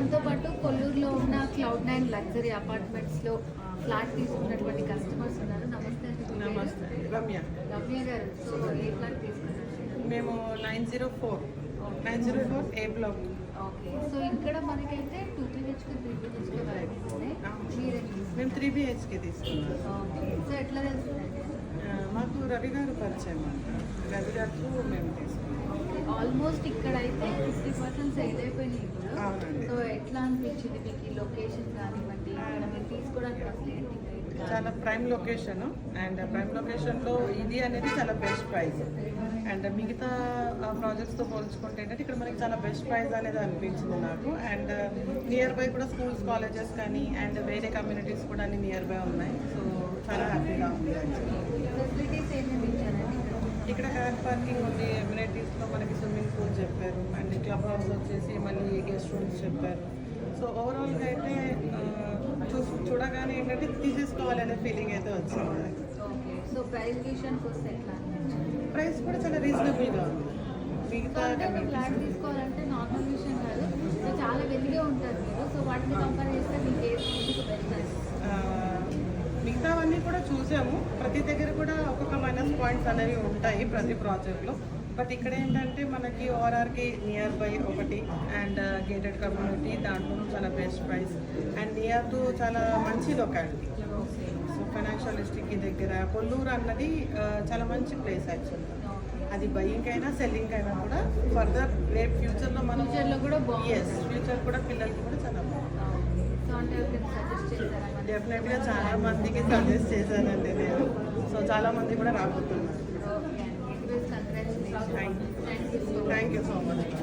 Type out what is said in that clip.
మనతో పాటు కొల్లూరులో ఉన్న Cloud9 లగ్జరీ అపార్ట్మెంట్స్లో ఫ్లాట్ తీసుకున్నటువంటి కస్టమర్స్ ఉన్నారు. నమస్తే అండి. మీ పేరు? నమస్తే రమ్య. రమ్య గారు, సో ఏ ఫ్లాట్ తీసుకున్నారు? మేము 904 ఏ బ్లాక్. ఓకే, సో ఇక్కడ మనకైతే 2 BHK 3 BHK వెరైటీస్ ఉన్నాయి. మేము 3 BHK తీసుకున్నాం. ఓకే, సో ఎట్లా తెలుస్తుందండి? మాకు రవి గారు పరిచయం అంట. రవి గారు మేము తీసుకున్నాం. ఆల్మోస్ట్ ఇక్కడైతే 50% సేల్ అయిపోయినాయి ఇప్పుడు. అవునండి. సో ఎట్లా అనిపించింది మీకు ఈ లొకేషన్ కానివ్వండి, ఇక్కడ మీరు తీసుకోవడానికి అసలు ఏంటి? చాలా ప్రైమ్ లొకేషన్ అండ్ ప్రైమ్ లొకేషన్లో ఇది అనేది చాలా బెస్ట్ ప్రైస్. అండ్ మిగతా ప్రాజెక్ట్స్తో పోల్చుకుంటే ఏంటంటే ఇక్కడ మనకి చాలా బెస్ట్ ప్రైస్ అనేది అనిపించింది నాకు. అండ్ నియర్ బై కూడా స్కూల్స్, కాలేజెస్ కానీ అండ్ వేరే కమ్యూనిటీస్ కూడా అన్ని నియర్ బై ఉన్నాయి. సో చాలా హ్యాపీగా ఉంది. ఫెసిలిటీస్ ఏమేమి ఇచ్చారండి? ఇక్కడ కార్ పార్కింగ్ ఉంది, ఎమ్యూనిటీస్లో మనకి స్విమ్మింగ్ పూల్ చెప్పారు అండ్ క్లబ్ హౌస్ వచ్చేసి మళ్ళీ గెస్ట్ రూమ్స్ చెప్పారు. సో ఓవరాల్గా అయితే చూడగానే ఏంటంటే తీసేసుకోవాలనే ఫీలింగ్ అయితే వచ్చింది మనకి. ఓకే, సో ప్రైస్ విషయానికి వస్తే ఎట్లా అనిపించింది? ప్రైస్ కూడా చాలా రీజనబుల్గా ఉంది. మిగతా ఫ్లాట్ తీసుకోవాలంటే నార్మల్ విషయం కాదు, సో చాలా వెలిగే ఉంటారు మీరు. సో వాటిని కంపేర్ చేస్తే మీకు మీకు బెస్ట్? మిగతావన్నీ కూడా చూసాము. ప్రతి దగ్గర కూడా ఒక్కొక్క మైనస్ పాయింట్స్ అనేవి ఉంటాయి ప్రతి ప్రాజెక్ట్లో. బట్ ఇక్కడ ఏంటంటే మనకి ఓఆర్ఆర్కి నియర్ బై ఒకటి అండ్ గేటెడ్ కమ్యూనిటీ, దాంట్లో చాలా best price and near to చాలా మంచి లొకాలిటీ. సో ఫైనాన్షియల్ డిస్ట్రిక్ట్కి దగ్గర కొల్లూరు అన్నది చాలా మంచి ప్లేస్ యాక్చువల్గా. అది బయింగ్ అయినా సెల్లింగ్ అయినా కూడా ఫర్దర్ రేపు ఫ్యూచర్లో మనం కూడా ఫ్యూచర్ కూడా పిల్లలకి కూడా చాలా బాగుంది. సో అంటే సజెస్ట్ చేశారా? డెఫినెట్గా చాలా మందికి సజెస్ట్ చేశానండి నేను. సో చాలా మంది కూడా రాబోతున్నారు. ఓకే అండి, congratulation. Thank you so much.